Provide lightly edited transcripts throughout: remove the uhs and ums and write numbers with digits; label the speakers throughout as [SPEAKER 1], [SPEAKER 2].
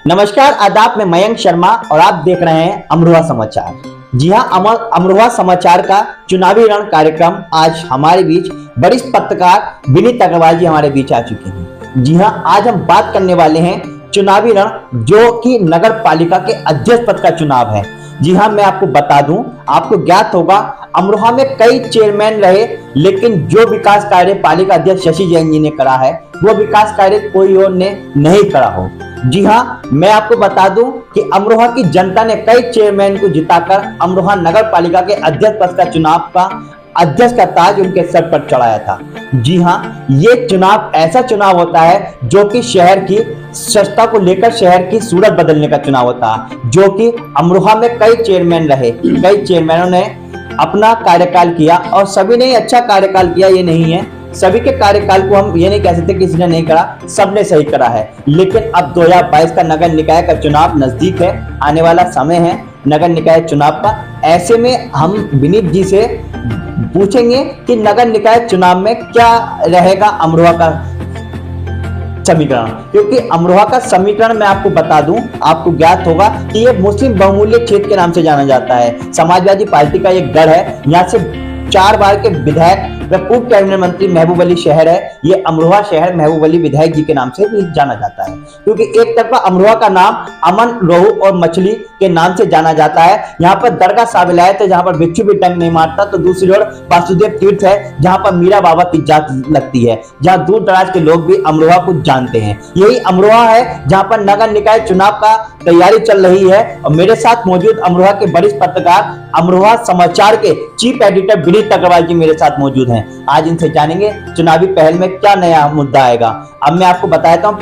[SPEAKER 1] नमस्कार, आदाब। मैं मयंक शर्मा और आप देख रहे हैं अमरोहा समाचार। जी हां, अमरोहा समाचार का चुनावी रण कार्यक्रम आज हमारे बीच वरिष्ठ पत्रकार विनीत अग्रवाल जी हमारे बीच आ चुके हैं। जी हां, आज हम बात करने वाले हैं चुनावी रण, जो कि नगर पालिका के अध्यक्ष पद का चुनाव है। जी हां, मैं आपको बता दूं, आपको ज्ञात होगा अमरोहा में कई चेयरमैन रहे, लेकिन जो विकास कार्य पालिका अध्यक्ष शशि जैन जी ने करा है वो विकास कार्य कोई और ने नहीं करा हो। जी हां, मैं आपको बता दूं कि अमरोहा की जनता ने कई चेयरमैन को जिताकर अमरोहा नगर पालिका के अध्यक्ष पद का चुनाव का अध्यक्ष का ताज उनके सर पर चढ़ाया था। जी हां, ये चुनाव ऐसा चुनाव होता है जो कि शहर की स्वच्छता को लेकर शहर की सूरत बदलने का चुनाव होता है। जो कि अमरोहा में कई चेयरमैन रहे, कई चेयरमैनों ने अपना कार्यकाल किया और सभी ने अच्छा कार्यकाल किया, ये नहीं है। सभी के कार्यकाल को हम ये नहीं कह सकते किसी ने नहीं करा, सबने सही करा है। लेकिन अब 2022 का नगर निकाय का चुनाव नजदीक है, आने वाला समय है नगर निकाय चुनाव का। ऐसे में हम विनीत जी से पूछेंगे कि नगर निकाय चुनाव में क्या रहेगा अमरोहा का समीकरण, क्योंकि अमरोहा का समीकरण मैं आपको बता दूं, आपको ज्ञात होगा कि ये मुस्लिम बहुमूल्य क्षेत्र के नाम से जाना जाता है। समाजवादी पार्टी का एक गढ़ है। यहाँ से 4 बार के विधायक व पूर्व कैबिनेट मंत्री महबूब अली शहर है। ये अमरोहा शहर महबूब अली विधायक जी के नाम से भी जाना जाता है, क्योंकि एक तरफा अमरोहा का नाम अमन, रोहू और मछली के नाम से जाना जाता है। यहाँ पर दरगाह साबिलायत है, जहाँ पर बिच्छू भी डंक नहीं मारता। तो दूसरी ओर वासुदेव तीर्थ है, जहाँ पर मीरा बाबा की जात लगती है, जहाँ दूर दराज के लोग भी अमरोहा को जानते हैं। यही अमरोहा है जहाँ पर नगर निकाय चुनाव का तैयारी चल रही है। और मेरे साथ मौजूद अमरोहा के वरिष्ठ पत्रकार, अमरोहा समाचार के चीफ एडिटर विनीत अग्रवाल जी मेरे साथ मौजूद हैं। आज इनसे जानेंगे चुनावी पहल में क्या नया मुद्दा आएगा। अब मैं आपको बताता हूं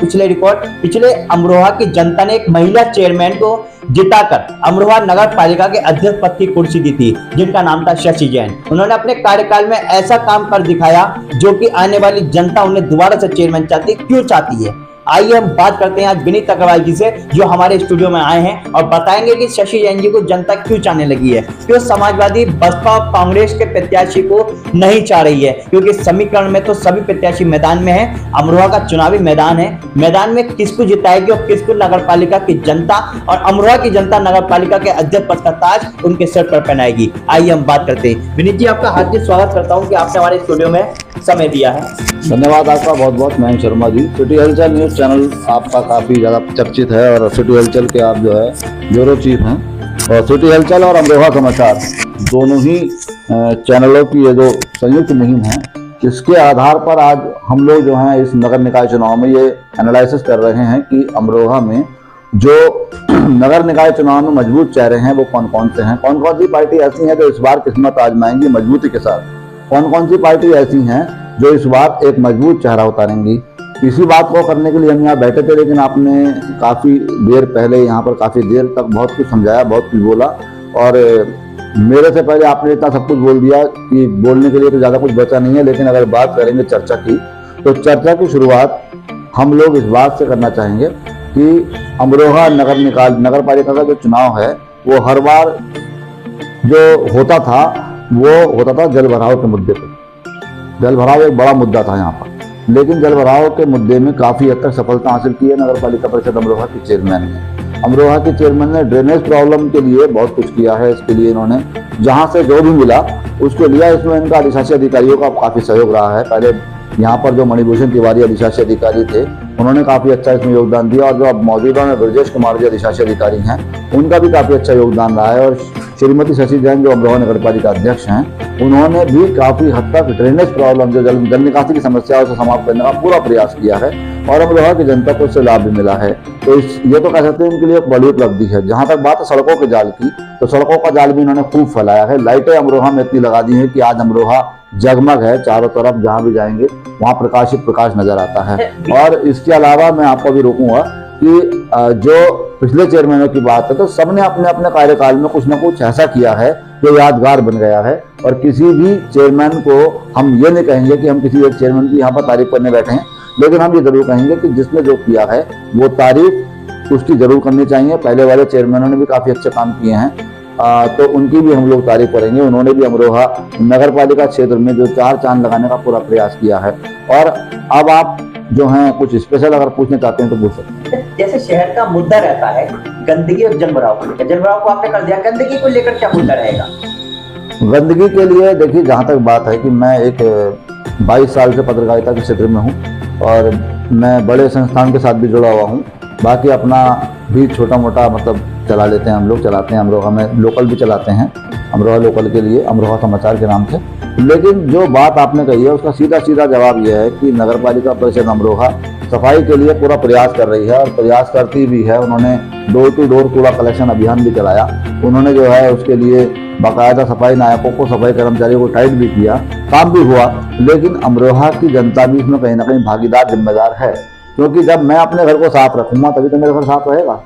[SPEAKER 1] पिछले अमरोहा की जनता ने एक महिला चेयरमैन को जिताकर अमरोहा नगर पालिका के अध्यक्ष पद की कुर्सी दी थी, जिनका नाम था शशि जैन। उन्होंने अपने कार्यकाल में ऐसा काम कर दिखाया जो कि आने वाली जनता उन्हें दोबारा से चेयरमैन क्यों चाहती है। आइए हम बात करते हैं आज विनीत अग्रवाल जी से, जो हमारे स्टूडियो में आए हैं और बताएंगे कि शशि जैन जी को जनता क्यों चाहने लगी है, क्यों समाजवादी बसपा कांग्रेस के प्रत्याशी को नहीं चाह रही है। क्योंकि समीकरण में तो सभी प्रत्याशी मैदान में है, अमरोहा का चुनावी मैदान है। मैदान में किसको जिताएगी और किसको नगर पालिका की जनता और अमरोहा की जनता नगर पालिका के अध्यक्ष पद का ताज उनके सिर पर पहनाएगी। आइए हम बात करते हैं। विनीत जी, आपका हार्दिक स्वागत करता हूँ कि आपने हमारे स्टूडियो में समय दिया है।
[SPEAKER 2] धन्यवाद आपका बहुत बहुत, मयंक शर्मा जी। सिटी हलचल न्यूज चैनल आपका काफ़ी ज़्यादा चर्चित है और सिटी हलचल के आप जो है ब्यूरो चीफ हैं। और सिटी हलचल और अमरोहा समाचार दोनों ही चैनलों की ये जो संयुक्त मुहिम है, इसके आधार पर आज हम लोग जो हैं इस नगर निकाय चुनाव में ये एनालिसिस कर रहे हैं कि अमरोहा में जो नगर निकाय चुनाव में मजबूत चेहरे हैं वो कौन कौन से हैं, कौन कौन सी पार्टी ऐसी हैं जो इस बार किस्मत आजमाएंगी मजबूती के साथ, कौन कौन सी पार्टी ऐसी हैं जो इस बार एक मजबूत चेहरा उतारेंगी। इसी बात को करने के लिए हम यहाँ बैठे थे, लेकिन आपने काफ़ी देर पहले यहाँ पर काफ़ी देर तक बहुत कुछ समझाया, बहुत कुछ बोला और मेरे से पहले आपने इतना सब कुछ बोल दिया कि बोलने के लिए तो ज़्यादा कुछ बचा नहीं है। लेकिन अगर बात करेंगे चर्चा की, तो चर्चा की शुरुआत हम लोग इस बात से करना चाहेंगे कि अमरोहा नगर पालिका का जो चुनाव है वो हर बार जो होता था वो होता था जल भराव के मुद्दे पर। जल भराव एक बड़ा मुद्दा था यहाँ पर, लेकिन जल भराव के मुद्दे में काफ़ी हद तक सफलता हासिल की है नगर पालिका परिषद अमरोहा की चेयरमैन ने। अमरोहा के चेयरमैन ने ड्रेनेज प्रॉब्लम के लिए बहुत कुछ किया है। इसके लिए इन्होंने जहाँ से जो भी मिला उसको लिया। इसमें इनका अधिशासी अधिकारियों का काफ़ी सहयोग रहा है। पहले यहाँ पर जो मणिभूषण तिवारी अधिशासी अधिकारी थे, उन्होंने काफ़ी अच्छा इसमें योगदान दिया और जो अब मौजूदा में ब्रजेश कुमार जी अधिशासी अधिकारी हैं, उनका भी काफ़ी अच्छा योगदान रहा है। और श्रीमती शशि जैन जो अमरोहा नगर पालिका अध्यक्ष हैं, उन्होंने भी काफ़ी हद तक ड्रेनेज प्रॉब्लम जो जल निकासी की समस्या है उसे समाप्त करने का पूरा प्रयास किया है और अमरोहा की जनता को इससे लाभ भी मिला है। तो ये तो कह सकते हैं इनके लिए एक बड़ी उपलब्धि है। जहाँ तक बात है सड़कों के जाल की, तो सड़कों का जाल भी इन्होंने खूब फैलाया है। लाइटें अमरोहा में इतनी लगा दी हैं कि आज अमरोहा जगमग है, चारों तरफ जहाँ भी जाएंगे वहाँ प्रकाश नजर आता है। और इसके अलावा मैं आपको भी रोकूंगा कि जो पिछले चेयरमैनों की बात है, तो सबने अपने अपने कार्यकाल में कुछ ना कुछ ऐसा किया है जो यादगार बन गया है। और किसी भी चेयरमैन को हम ये नहीं कहेंगे कि हम किसी एक चेयरमैन की यहाँ पर तारीफ करने बैठे हैं, लेकिन हम ये जरूर कहेंगे कि जिसने जो किया है वो तारीफ उसकी जरूर करनी चाहिए। पहले वाले चेयरमैनों ने भी काफ़ी अच्छे काम किए हैं, तो उनकी भी हम लोग तारीफ करेंगे। उन्होंने भी अमरोहा नगर पालिका क्षेत्र में जो 4 चांद लगाने का पूरा प्रयास किया है। और अब आप जो हैं कुछ स्पेशल अगर पूछना चाहते हैं तो पूछ सकते हैं।
[SPEAKER 1] जैसे शहर का मुद्दा रहता है गंदगी और जनभराव को लेकर, जनभराव को आपने कर दिया, गंदगी को लेकर क्या मुद्दा रहेगा?
[SPEAKER 2] गंदगी के लिए देखिए, जहाँ तक बात है कि मैं एक 22 साल से पत्रकारिता के क्षेत्र में हूँ और मैं बड़े संस्थान के साथ भी जुड़ा हुआ हूँ। बाकी अपना भी छोटा मोटा मतलब चला लेते हैं, हम लोग चलाते हैं। अमरोहा में लोकल भी चलाते हैं, अमरोहा लोकल के लिए, अमरोहा समाचार के नाम से। लेकिन जो बात आपने कही है उसका सीधा सीधा जवाब यह है कि नगर पालिका परिषद अमरोहा सफाई के लिए पूरा प्रयास कर रही है और प्रयास करती भी है। उन्होंने डोर टू डोर कूड़ा कलेक्शन अभियान भी चलाया। उन्होंने जो है उसके लिए बाकायदा सफाई नायकों को, सफाई कर्मचारियों को टाइट भी किया, काम भी हुआ। लेकिन अमरोहा की जनता भी इसमें कहीं ना कहीं भागीदार, जिम्मेदार है। क्योंकि जब मैं अपने घर को साफ रखूंगा तभी तो मेरा घर साफ रहेगा।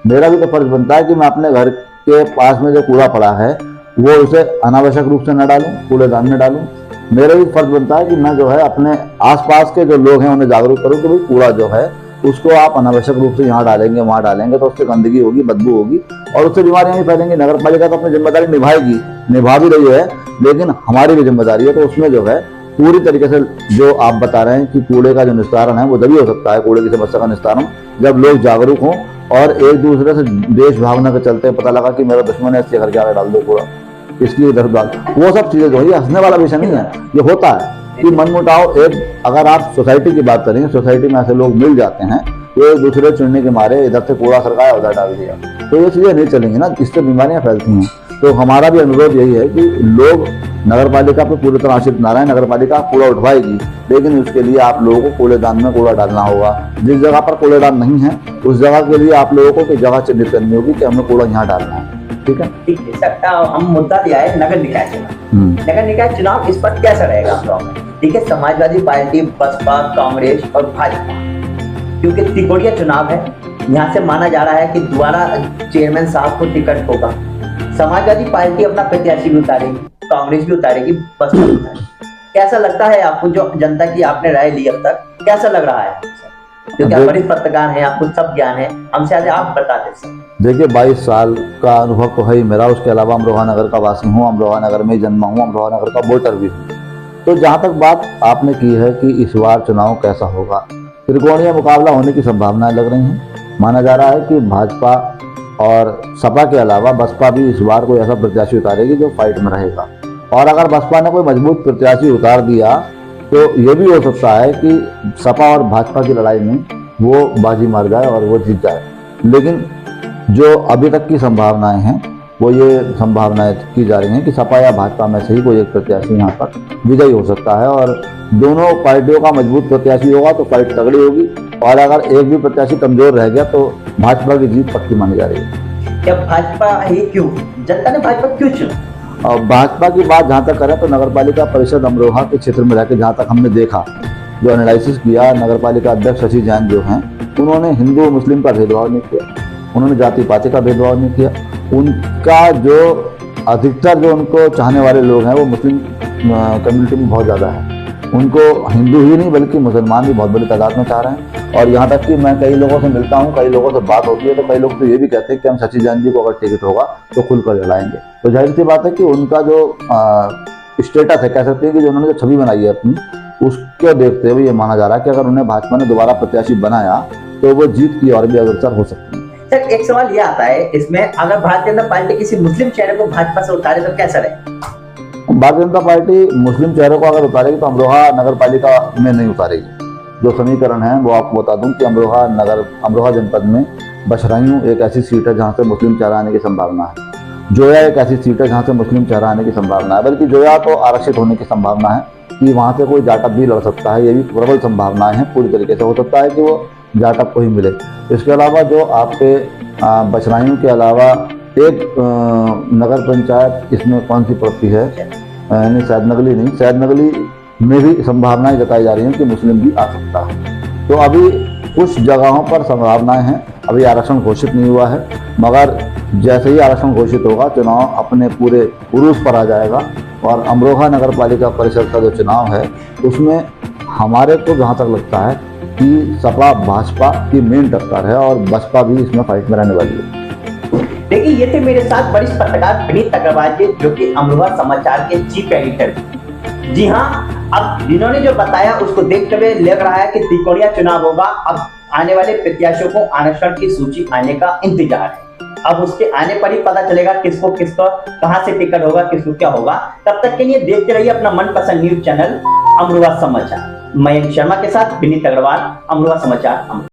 [SPEAKER 2] मेरा भी तो फर्ज बनता है कि मैं अपने घर के पास में जो कूड़ा पड़ा है वो उसे अनावश्यक रूप से न डालूं, कूड़ेदान में डालूं। मेरा भी फर्ज बनता है कि मैं जो है अपने आसपास के जो लोग हैं उन्हें जागरूक करूं कि भाई कूड़ा जो है उसको आप अनावश्यक रूप से यहाँ डालेंगे, वहाँ डालेंगे तो उससे गंदगी होगी, बदबू होगी और उससे बीमारियां भी फैलेंगी। नगर पालिका तो अपनी जिम्मेदारी निभाएगी, निभा भी रही है, लेकिन हमारी भी जिम्मेदारी है। तो उसमें जो है पूरी तरीके से जो आप बता रहे हैं कि कूड़े का जो निस्तारण है वो तभी हो सकता है, कूड़े की समस्या का निस्तारण, जब लोग जागरूक हों और एक दूसरे से देश भावना के चलते पता लगा कि मेरा दुश्मन है इसके घर के आगे डाल दो कूड़ा, इसकी इधर डाल, वो सब चीजें जो है ये हंसने वाला विषय नहीं है। ये होता है कि मनमुटाव, एक अगर आप सोसाइटी की बात करेंगे, सोसाइटी में ऐसे लोग मिल जाते हैं वो एक दूसरे चुनने के मारे इधर से कूड़ा सरकाया उधर डाल दिया, तो ये चीजें नहीं चलेंगी ना, इससे बीमारियां फैलती हैं। तो हमारा भी अनुरोध यही है कि लोग नगर पालिका पर पूरी तरह आश्रित ना रहें। नगर पालिका कूड़ा उठवाएगी, लेकिन उसके लिए आप लोगों को कूड़ेदान में कूड़ा डालना होगा। जिस जगह पर कूड़ेदान नहीं है उस जगह के लिए आप लोगों को जगह चिन्हित करनी होगी कि हमें कूड़ा यहाँ डालना है। ठीक है,
[SPEAKER 1] ठीक है सर। हम मुद्दा दिया है नगर निकाय चुनाव। नगर निकाय चुनाव इस पर कैसा रहेगा हम लोग में? ठीक है, समाजवादी पार्टी, बसपा, कांग्रेस और भाजपा, क्योंकि त्रिकोणीय चुनाव है, यहाँ से माना जा रहा है कि दोबारा चेयरमैन साहब को टिकट होगा। समाजवादी पार्टी अपना प्रत्याशी भी उतारेगी, कांग्रेस भी उतारेगी, बसपा भी उतारेगी। कैसा लगता है आपको, जो जनता की आपने राय ली अब तक, कैसा लग रहा है? क्योंकि आप वरिष्ठ पत्रकार हैं, आपको सब ज्ञान है, हमसे आज आप बता दें सर।
[SPEAKER 2] देखिए 22 साल का अनुभव तो है ही मेरा, उसके अलावा अमरोहा नगर का वासी हूँ, अमरोहा नगर में जन्मा हूँ, अमरोहा नगर का वोटर भी हूँ। तो जहाँ तक बात आपने की है कि इस बार चुनाव कैसा होगा, त्रिकोणीय मुकाबला होने की संभावनाएं लग रही हैं। माना जा रहा है कि भाजपा और सपा के अलावा बसपा भी इस बार कोई ऐसा प्रत्याशी उतारेगी जो फाइट में रहेगा। और अगर बसपा ने कोई मजबूत प्रत्याशी उतार दिया तो ये भी हो सकता है कि सपा और भाजपा की लड़ाई में वो बाजी मार जाए और वो जीत जाए। लेकिन जो अभी तक की संभावनाएं हैं वो ये संभावनाएं की जा रही हैं कि सपा या भाजपा में से ही कोई एक प्रत्याशी यहाँ पर विजयी हो सकता है और दोनों पार्टियों का मजबूत प्रत्याशी होगा तो फाइट तगड़ी होगी। और अगर एक भी प्रत्याशी कमजोर रह गया तो भाजपा की जीत पक्की मानी जा रही है।
[SPEAKER 1] क्या भाजपा ही क्यों, जनता ने भाजपा क्यों चुना?
[SPEAKER 2] और भाजपा की बात जहाँ तक करें तो नगर पालिका परिषद अमरोहा के क्षेत्र में रहकर जहाँ तक हमने देखा, जो एनालिसिस किया, नगर पालिका अध्यक्ष शशि जैन जो हैं उन्होंने हिंदू मुस्लिम का भेदभाव नहीं किया, उन्होंने जाति पाति का भेदभाव नहीं किया। उनका जो अधिकतर जो उनको चाहने वाले लोग हैं वो मुस्लिम कम्युनिटी में बहुत ज़्यादा है। उनको हिंदू ही नहीं बल्कि मुसलमान भी बहुत बड़ी तादाद में चाह रहे हैं। और यहाँ तक कि मैं कई लोगों से मिलता हूँ, कई लोगों से बात होती है तो कई लोग तो ये भी कहते हैं कि हम शशि जैन जी को अगर टिकट होगा तो खुलकर लड़ाएंगे। तो जाहिर सी बात है कि उनका जो स्टेटस है, कह सकते हैं कि जो उन्होंने जो छवि बनाई है अपनी, उसको देखते हुए ये माना जा रहा है कि अगर उन्हें भाजपा ने दोबारा प्रत्याशी बनाया तो वो जीत की और भी अग्रसर हो सकती है।
[SPEAKER 1] सर एक सवाल ये आता है इसमें, अगर भारतीय जनता पार्टी किसी मुस्लिम चेहरे को भाजपा से उतारे तो कैसा रहे?
[SPEAKER 2] भारतीय जनता पार्टी मुस्लिम चेहरे को अगर उतारेगी तो अमरोहा नगर पालिका में नहीं उतारेगी। जो समीकरण है वो आपको बता दूं कि अमरोहा जनपद में बशराइयों एक ऐसी सीट है जहां से मुस्लिम चेहरा आने की संभावना है, जोया एक ऐसी सीट है जहां से मुस्लिम चेहरा आने की संभावना है, बल्कि जोया तो आरक्षित होने की संभावना है कि वहां से कोई जाटअप भी लड़ सकता है। ये भी प्रबल संभावनाएं हैं, पूरी तरीके से हो सकता है कि वो जाटअप को ही मिले। इसके अलावा जो आपके बशराइयों के अलावा एक नगर पंचायत इसमें कौन सी पड़ती है, यानी सैदनगली नहीं, सैदनगली में भी संभावनाएं जताई जा रही हैं कि मुस्लिम भी आ सकता है। तो अभी कुछ जगहों पर संभावनाएं हैं, अभी आरक्षण घोषित नहीं हुआ है, मगर जैसे ही आरक्षण घोषित होगा चुनाव अपने पूरे उरूज पर आ जाएगा। और अमरोहा नगर पालिका परिषद का जो चुनाव है उसमें हमारे को जहाँ तक लगता है कि सपा भाजपा की मेन टक्कर है और बसपा भी इसमें फाइट में रहने वाली है।
[SPEAKER 1] देखिए ये थे मेरे साथ वरिष्ठ पत्रकार विनीत अग्रवाल जी, जो कि अमरोहा समाचार के चीफ एडिटर। जी हाँ, अब जिन्होंने जो बताया उसको देखते हुए लग रहा है कि त्रिकोणीय चुनाव होगा। अब आने वाले प्रत्याशियों को आरक्षण की सूची आने का इंतजार है। अब उसके आने पर ही पता चलेगा किसको कहां से टिकट होगा, किसको क्या होगा। तब तक के लिए देखते रहिए अपना मनपसंद न्यूज चैनल अमरोहा समाचार। मयंक शर्मा के साथ विनीत अग्रवाल, अमरोहा समाचार।